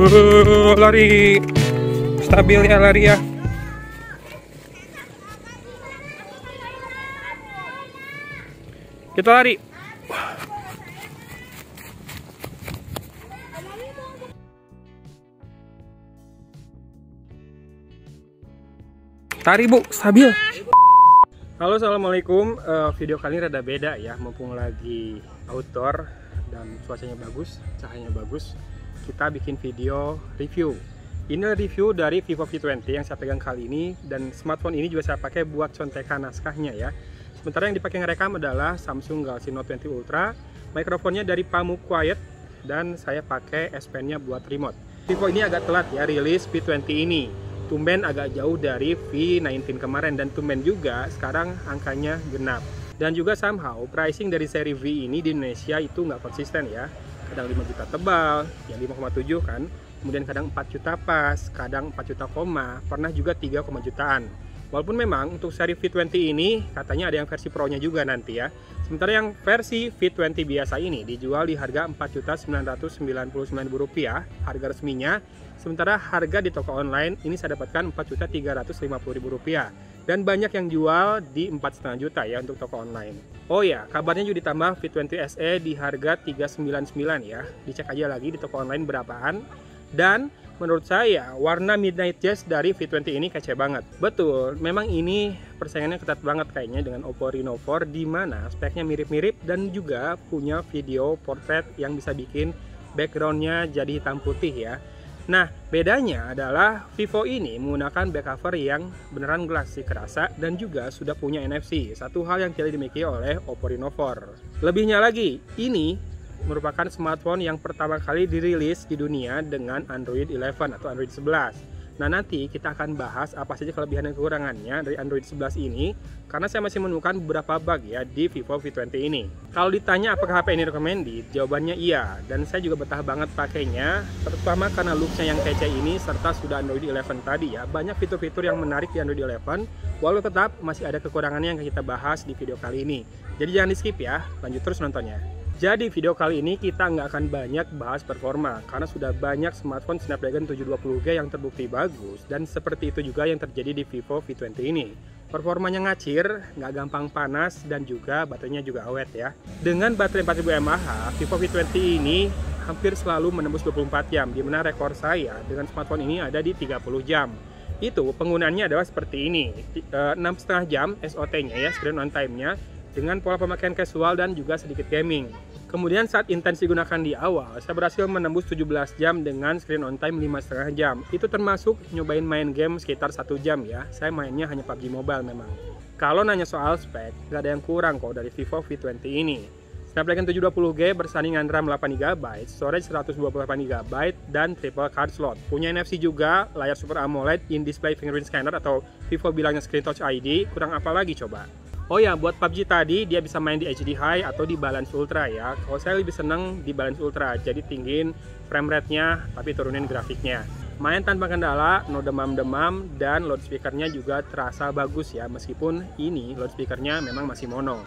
Lari. Stabil ya lari ya. Kita lari. Lari bu, stabil. Halo, assalamualaikum. Video kali ini rada beda ya, mumpung lagi outdoor dan cuacanya bagus, cahayanya bagus. Kita bikin video review. Ini review dari Vivo V20 yang saya pegang kali ini, dan smartphone ini juga saya pakai buat contekan naskahnya ya. Sementara yang dipakai ngerekam adalah Samsung Galaxy Note 20 Ultra. Mikrofonnya dari Pamuk Quiet, dan saya pakai S Pen-nya buat remote. Vivo ini agak telat ya rilis V20 ini. Tumben agak jauh dari V19 kemarin, dan tumben juga sekarang angkanya genap. Dan juga somehow pricing dari seri V ini di Indonesia itu nggak konsisten ya. Kadang 5 juta tebal, yang 5,7 kan. Kemudian kadang 4 juta pas, kadang 4 juta koma, pernah juga 3, jutaan. Walaupun memang untuk seri V20 ini katanya ada yang versi Pro-nya juga nanti ya. Sementara yang versi V20 biasa ini dijual di harga Rp4.999.000 harga resminya. Sementara harga di toko online ini saya dapatkan Rp4.350.000. Dan banyak yang jual di 4,5 juta ya untuk toko online. Oh ya, kabarnya juga ditambah V20 SE di harga Rp399 ya. Dicek aja lagi di toko online berapaan. Dan menurut saya warna Midnight Jazz dari V20 ini kece banget. Betul, memang ini persaingannya ketat banget kayaknya dengan Oppo Reno 4, di mana speknya mirip-mirip dan juga punya video portrait yang bisa bikin backgroundnya jadi hitam putih ya. Nah, bedanya adalah Vivo ini menggunakan back cover yang beneran glass sih kerasa, dan juga sudah punya NFC, satu hal yang tidak dimiliki oleh Oppo Reno 4. Lebihnya lagi, ini merupakan smartphone yang pertama kali dirilis di dunia dengan Android 11 atau Android 11. Nah, nanti kita akan bahas apa saja kelebihan dan kekurangannya dari Android 11 ini, karena saya masih menemukan beberapa bug ya di Vivo V20 ini. Kalau ditanya apakah HP ini recommended, jawabannya iya, dan saya juga betah banget pakainya, terutama karena looksnya yang kece ini, serta sudah Android 11 tadi ya. Banyak fitur-fitur yang menarik di Android 11, walau tetap masih ada kekurangannya yang kita bahas di video kali ini. Jadi jangan di skip ya, lanjut terus nontonnya. Jadi video kali ini kita nggak akan banyak bahas performa, karena sudah banyak smartphone Snapdragon 720G yang terbukti bagus, dan seperti itu juga yang terjadi di Vivo V20 ini. Performanya ngacir, nggak gampang panas, dan juga baterainya juga awet ya. Dengan baterai 4000 mAh, Vivo V20 ini hampir selalu menembus 24 jam, dimana rekor saya dengan smartphone ini ada di 30 jam. Itu penggunaannya adalah seperti ini, 6,5 jam SOT-nya ya, screen on time-nya, dengan pola pemakaian casual dan juga sedikit gaming. Kemudian saat intens digunakan di awal, saya berhasil menembus 17 jam dengan screen on time 5,5 jam. Itu termasuk nyobain main game sekitar 1 jam ya. Saya mainnya hanya PUBG Mobile memang. Kalau nanya soal spek, gak ada yang kurang kok dari Vivo V20 ini. Snapdragon 720G bersandingan RAM 8GB, storage 128GB, dan triple card slot. Punya NFC juga, layar Super AMOLED, in-display fingerprint scanner atau Vivo bilangnya Screen Touch ID, kurang apa lagi coba? Oh ya, buat PUBG tadi dia bisa main di HD High atau di Balance Ultra ya. Kalau saya lebih seneng di Balance Ultra, jadi tinggiin frame rate-nya tapi turunin grafiknya. Main tanpa kendala, no demam-demam, dan loudspeaker-nya juga terasa bagus ya, meskipun ini loudspeaker-nya memang masih mono.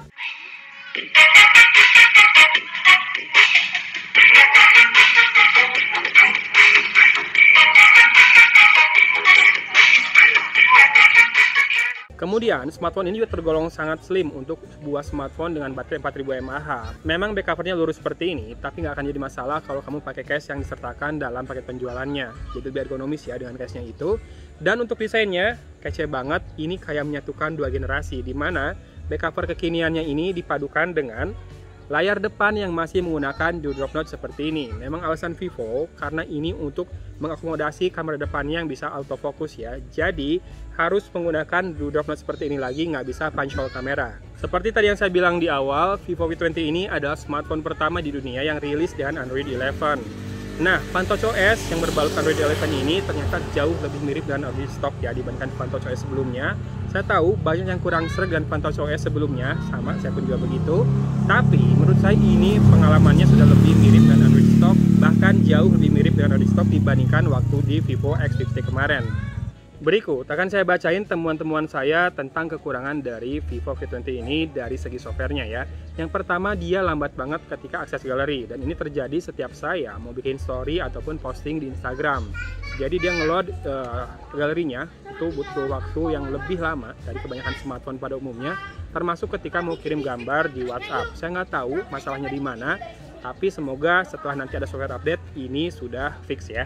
Kemudian, smartphone ini juga tergolong sangat slim untuk sebuah smartphone dengan baterai 4000 mAh. Memang back covernya lurus seperti ini, tapi nggak akan jadi masalah kalau kamu pakai case yang disertakan dalam paket penjualannya. Jadi lebih ergonomis ya dengan case-nya itu. Dan untuk desainnya, kece banget, ini kayak menyatukan dua generasi, di mana back cover kekiniannya ini dipadukan dengan layar depan yang masih menggunakan dewdrop notch seperti ini. Memang alasan Vivo karena ini untuk mengakomodasi kamera depannya yang bisa autofocus ya. Jadi harus menggunakan dewdrop notch seperti ini lagi, nggak bisa punch hole kamera. Seperti tadi yang saya bilang di awal, Vivo V20 ini adalah smartphone pertama di dunia yang rilis dengan Android 11. Nah, PanTouchOS yang berbalut Android 11 ini ternyata jauh lebih mirip dengan Android stock ya dibandingkan PanTouchOS sebelumnya. Saya tahu banyak yang kurang sreg dengan PanTouchOS sebelumnya, sama saya pun juga begitu. Tapi menurut saya ini pengalamannya sudah lebih mirip dengan Android stock, bahkan jauh lebih mirip dengan Android stock dibandingkan waktu di Vivo X50 kemarin. Berikut akan saya bacain temuan-temuan saya tentang kekurangan dari Vivo V20 ini dari segi softwarenya ya. Yang pertama, dia lambat banget ketika akses galeri, dan ini terjadi setiap saya mau bikin story ataupun posting di Instagram. Jadi dia ngeload galerinya itu butuh waktu yang lebih lama dari kebanyakan smartphone pada umumnya, termasuk ketika mau kirim gambar di WhatsApp. Saya nggak tahu masalahnya di mana, tapi semoga setelah nanti ada software update ini sudah fix ya.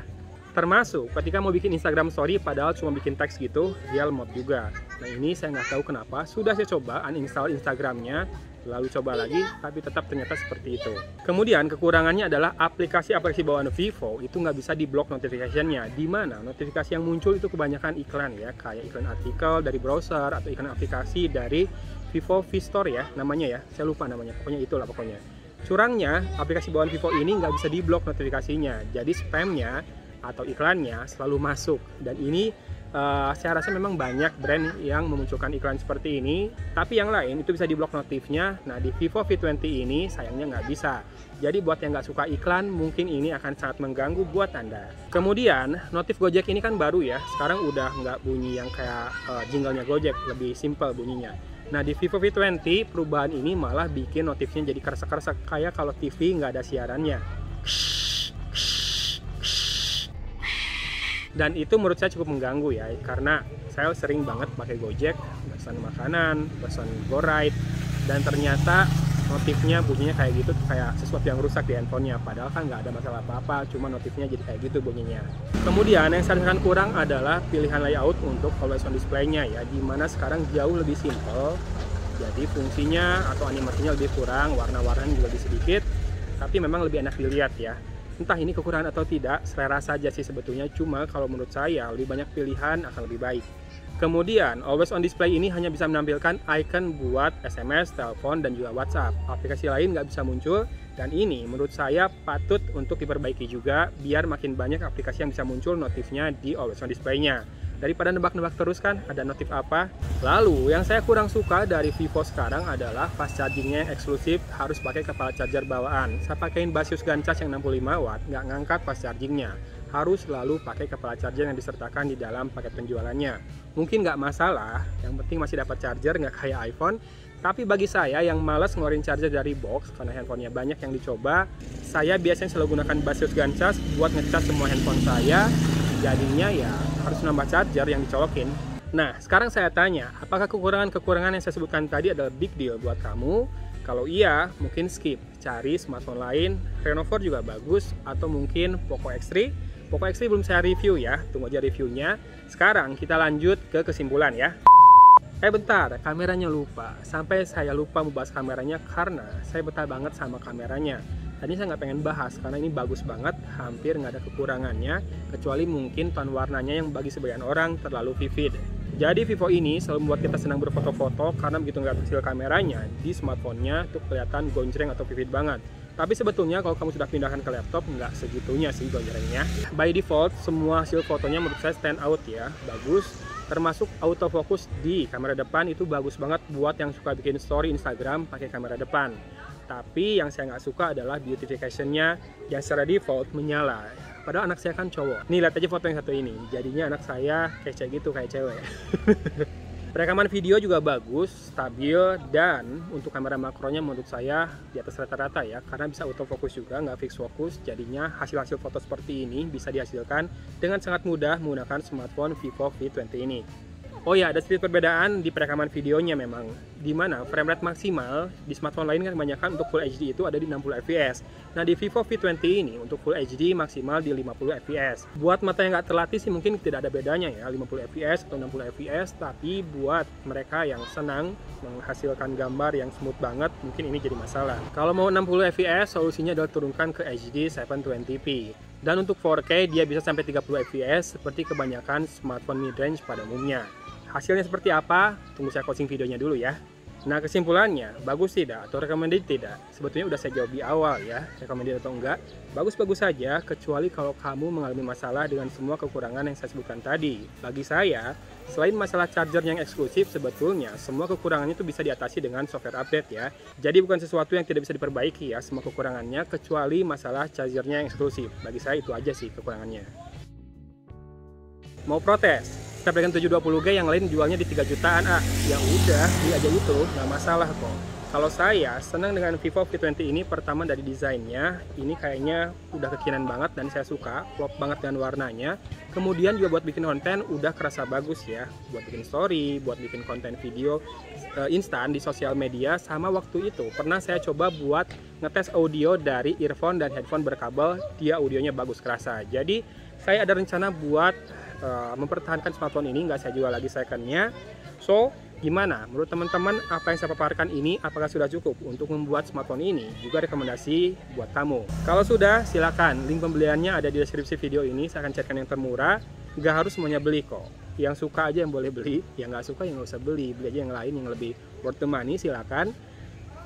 Termasuk ketika mau bikin Instagram story padahal cuma bikin teks gitu, dia lemot juga. Nah ini saya nggak tahu kenapa, sudah saya coba uninstall Instagramnya, lalu coba lagi, tapi tetap ternyata seperti itu. Kemudian kekurangannya adalah aplikasi-aplikasi bawaan Vivo itu nggak bisa di-block notification-nya, di mana notifikasi yang muncul itu kebanyakan iklan ya, kayak iklan artikel dari browser atau iklan aplikasi dari Vivo V-Store ya, namanya ya, saya lupa namanya, pokoknya itulah pokoknya. Curangnya, aplikasi bawaan Vivo ini nggak bisa di-block notifikasinya, jadi spamnya atau iklannya selalu masuk, dan ini saya rasa memang banyak brand yang memunculkan iklan seperti ini, tapi yang lain itu bisa diblok notifnya. Nah di Vivo V20 ini sayangnya nggak bisa. Jadi buat yang nggak suka iklan, mungkin ini akan sangat mengganggu buat Anda. Kemudian notif Gojek ini kan baru ya, sekarang udah nggak bunyi yang kayak jinglenya Gojek, lebih simple bunyinya. Nah di Vivo V20 perubahan ini malah bikin notifnya jadi keresek-keresek, kayak kalau TV nggak ada siarannya. Dan itu menurut saya cukup mengganggu ya, karena saya sering banget pakai Gojek, pesan makanan, pesan GoRide, dan ternyata notifnya bunyinya kayak gitu, kayak sesuatu yang rusak di handphonenya, padahal kan nggak ada masalah apa-apa, cuma notifnya jadi kayak gitu bunyinya. Kemudian yang saya rasakan kurang adalah pilihan layout untuk always on display-nya ya, dimana sekarang jauh lebih simple, jadi fungsinya atau animasinya lebih kurang, warna-warnanya juga lebih sedikit, tapi memang lebih enak dilihat ya. Entah ini kekurangan atau tidak, selera saja sih sebetulnya, cuma kalau menurut saya lebih banyak pilihan akan lebih baik. Kemudian, always on display ini hanya bisa menampilkan icon buat SMS, telepon, dan juga WhatsApp. Aplikasi lain nggak bisa muncul, dan ini menurut saya patut untuk diperbaiki juga, biar makin banyak aplikasi yang bisa muncul notifnya di always on display-nya. Daripada nebak-nebak terus kan ada notif apa. Lalu yang saya kurang suka dari Vivo sekarang adalah fast chargingnya yang eksklusif harus pakai kepala charger bawaan. Saya pakaiin Basius Gancas yang 65 watt, nggak ngangkat fast chargingnya. Harus selalu pakai kepala charger yang disertakan di dalam paket penjualannya. Mungkin nggak masalah, yang penting masih dapat charger, nggak kayak iPhone. Tapi bagi saya yang malas ngeluarin charger dari box karena handphonenya banyak yang dicoba, saya biasanya selalu gunakan Basius Gancas buat ngecas semua handphone saya. Jadinya ya harus nambah charger yang dicolokin. Nah sekarang saya tanya, apakah kekurangan-kekurangan yang saya sebutkan tadi adalah big deal buat kamu? Kalau iya, mungkin skip, cari smartphone lain. Reno 4 juga bagus, atau mungkin Poco X3. Poco X3 belum saya review ya, tunggu aja reviewnya. Sekarang kita lanjut ke kesimpulan ya. Bentar, kameranya lupa. Sampai saya lupa membahas kameranya karena saya betah banget sama kameranya. Tadi saya nggak pengen bahas karena ini bagus banget, hampir nggak ada kekurangannya, kecuali mungkin tone warnanya yang bagi sebagian orang terlalu vivid. Jadi Vivo ini selalu membuat kita senang berfoto-foto karena begitu nggak kecil kameranya, di smartphone-nya itu kelihatan gonjreng atau vivid banget. Tapi sebetulnya kalau kamu sudah pindahkan ke laptop, nggak segitunya sih gonjrengnya. By default, semua hasil fotonya menurut saya stand out ya, bagus. Termasuk autofocus di kamera depan itu bagus banget buat yang suka bikin story Instagram pakai kamera depan. Tapi yang saya nggak suka adalah beautification-nya yang secara default menyala. Padahal anak saya kan cowok. Nih lihat aja foto yang satu ini. Jadinya anak saya kece gitu kayak cewek. Perekaman video juga bagus, stabil, dan untuk kamera makronya menurut saya di atas rata-rata ya, karena bisa autofocus juga, nggak fix fokus. Jadinya hasil-hasil foto seperti ini bisa dihasilkan dengan sangat mudah menggunakan smartphone Vivo V20 ini. Oh ya, ada sedikit perbedaan di perekaman videonya memang, dimana frame rate maksimal di smartphone lain kan kebanyakan untuk Full HD itu ada di 60 fps. Nah di Vivo V20 ini untuk Full HD maksimal di 50 fps. Buat mata yang nggak terlatih sih mungkin tidak ada bedanya ya, 50 fps atau 60 fps, tapi buat mereka yang senang menghasilkan gambar yang smooth banget, mungkin ini jadi masalah. Kalau mau 60 fps, solusinya adalah turunkan ke HD 720p. Dan untuk 4K dia bisa sampai 30 fps seperti kebanyakan smartphone mid-range pada umumnya. Hasilnya seperti apa? Tunggu saya closing videonya dulu ya. Nah kesimpulannya, bagus tidak atau recommended tidak? Sebetulnya udah saya jawab di awal ya, recommended atau enggak. Bagus-bagus saja, kecuali kalau kamu mengalami masalah dengan semua kekurangan yang saya sebutkan tadi. Bagi saya, selain masalah charger yang eksklusif, sebetulnya semua kekurangannya itu bisa diatasi dengan software update ya. Jadi bukan sesuatu yang tidak bisa diperbaiki ya, semua kekurangannya, kecuali masalah chargernya yang eksklusif. Bagi saya itu aja sih kekurangannya. Mau protes? Snapdragon 720G, yang lain jualnya di 3 jutaan. Ya udah, beli aja itu, nggak masalah kok. Kalau saya senang dengan Vivo V20 ini, pertama dari desainnya, ini kayaknya udah kekinian banget dan saya suka, klop banget dengan warnanya. Kemudian juga buat bikin konten udah kerasa bagus ya, buat bikin story, buat bikin konten video instan di sosial media. Sama waktu itu pernah saya coba buat ngetes audio dari earphone dan headphone berkabel, dia audionya bagus kerasa. Jadi saya ada rencana buat mempertahankan smartphone ini, nggak saya jual lagi secondnya. So gimana menurut teman-teman, apa yang saya paparkan ini apakah sudah cukup untuk membuat smartphone ini? Juga rekomendasi buat kamu. Kalau sudah, silakan, link pembeliannya ada di deskripsi video ini. Saya akan carikan yang termurah, nggak harus semuanya beli kok. Yang suka aja yang boleh beli, yang nggak suka yang nggak usah beli. Beli aja yang lain yang lebih worth the money, silakan.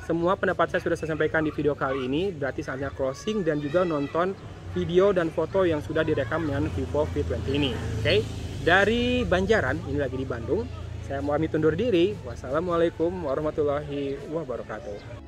Semua pendapat saya sudah saya sampaikan di video kali ini, berarti saatnya closing dan juga nonton video dan foto yang sudah direkam dengan Vivo V20 ini. Oke? Dari Banjaran, ini lagi di Bandung, saya mau pamit undur diri. Wassalamualaikum warahmatullahi wabarakatuh.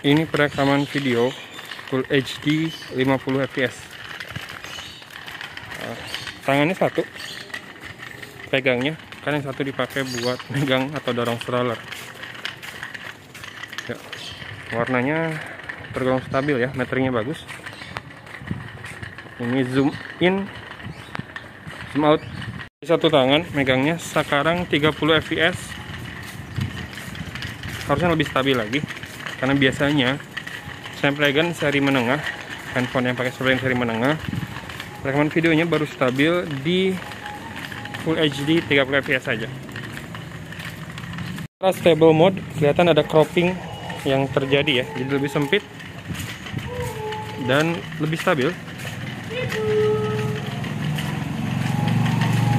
Ini perekaman video Full HD 50 fps. Tangannya satu pegangnya, kan yang satu dipakai buat megang atau dorong stroller ya. Warnanya tergolong stabil ya, meteringnya bagus. Ini zoom in, zoom out. Satu tangan megangnya sekarang 30 fps. Harusnya lebih stabil lagi, karena biasanya Snapdragon seri menengah, handphone yang pakai Snapdragon seri menengah, rekaman videonya baru stabil di Full HD 30 fps saja. Setelah stable mode, kelihatan ada cropping yang terjadi ya, jadi lebih sempit dan lebih stabil.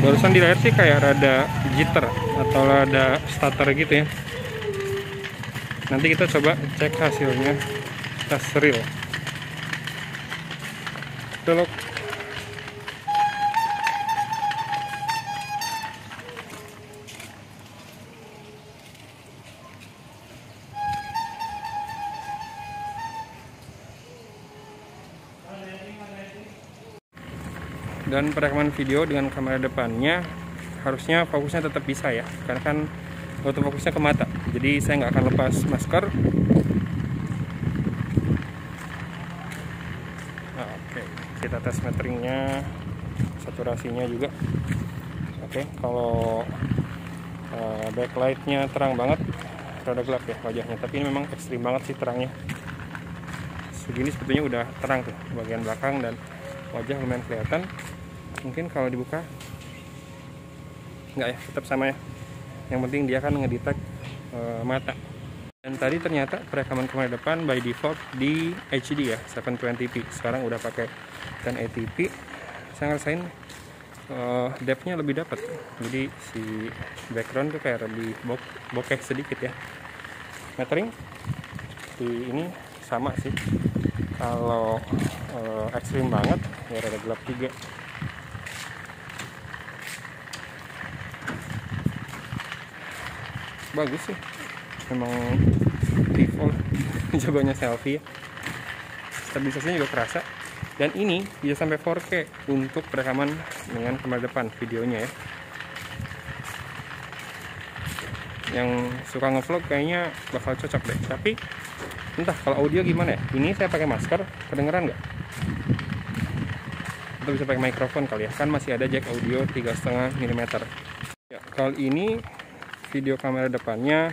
Barusan di layar sih kayak rada jitter atau rada stutter gitu ya. Nanti kita coba cek hasilnya tes real. Telok. Dan perekaman video dengan kamera depannya harusnya fokusnya tetap bisa ya, karena kan autofokusnya ke mata, jadi saya nggak akan lepas masker. Oke, kita tes meteringnya, saturasinya juga. Oke, kalau backlightnya terang banget, rada gelap ya wajahnya, tapi ini memang ekstrim banget sih terangnya. Segini sebetulnya udah terang tuh bagian belakang dan wajah lumayan kelihatan. Mungkin kalau dibuka enggak ya, tetap sama ya. Yang penting dia kan ngedetect mata. Dan tadi ternyata perekaman kamera depan by default di HD ya, 720p. Sekarang udah pakai 1080p. Saya ngerasain depth-nya lebih dapat. Jadi si background tuh kayak lebih bokeh sedikit ya. Metering di ini sama sih. Kalau ekstrim banget ya rada gelap juga. Bagus sih, memang default. Jagonya selfie ya. Stabilisasinya juga kerasa. Dan ini bisa sampai 4K untuk perekaman dengan kamera depan videonya ya. Yang suka ngevlog kayaknya bakal cocok deh. Tapi entah kalau audio gimana ya. Ini saya pakai masker, kedengeran nggak? Atau bisa pakai mikrofon kali ya. Kan masih ada jack audio 3,5 mm. Ya, kali ini video kamera depannya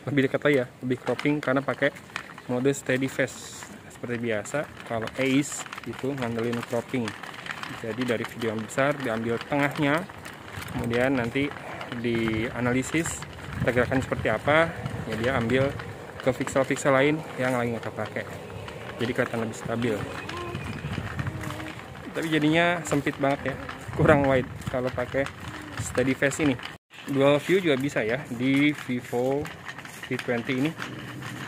lebih dekat lagi ya, lebih cropping karena pakai mode steady face. Seperti biasa, kalau Ace itu ngandelin cropping. Jadi dari video yang besar diambil tengahnya, kemudian nanti dianalisis pergerakan seperti apa, ya dia ambil ke pixel-pixel lain yang lagi nggak kepake. Jadi kelihatan lebih stabil. Tapi jadinya sempit banget ya, kurang wide kalau pakai steady face ini. Dual view juga bisa ya di Vivo V20 ini.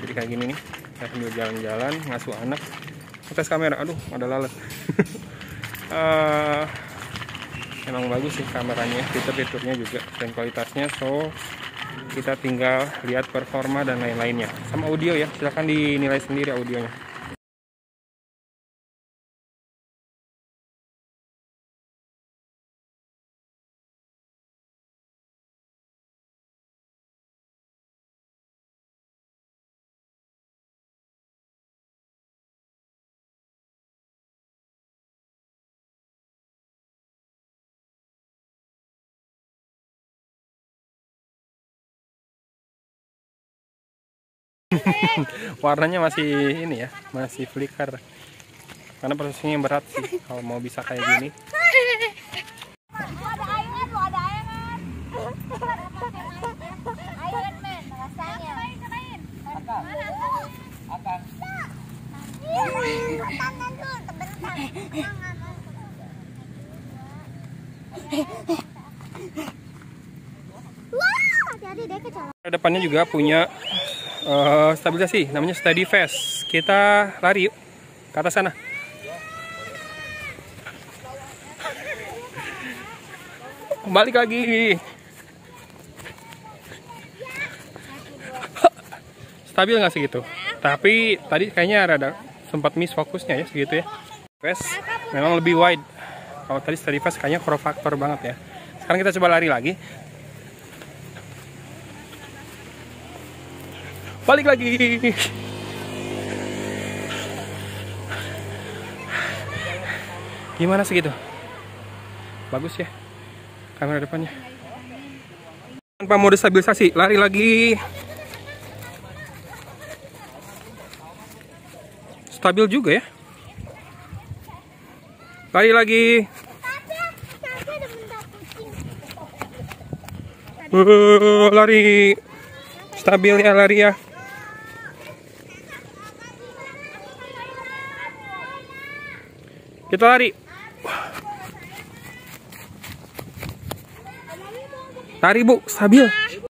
Jadi kayak gini nih. Saya sambil jalan-jalan ngasuh anak, tes kamera, aduh ada lalat. Emang bagus sih kameranya, fitur-fiturnya juga dan kualitasnya. So kita tinggal lihat performa dan lain-lainnya. Sama audio ya, silahkan dinilai sendiri audionya. Warnanya masih ini ya, masih flicker karena prosesnya berat sih kalau mau bisa kayak gini. Depannya juga punya stabilisasi, namanya steady face. Kita lari yuk ke atas sana. Balik lagi. Stabil nggak segitu? Tapi tadi kayaknya rada sempat miss fokusnya ya segitu ya. Face memang lebih wide. Kalau tadi steady face kayaknya crop factor banget ya. Sekarang kita coba lari lagi. Balik lagi. Gimana segitu? Bagus ya kamera depannya. Tanpa mode stabilisasi, lari lagi. Stabil juga ya. Lari lagi. Lari. Stabil ya lari ya. Kita lari. Lari Bu, stabil.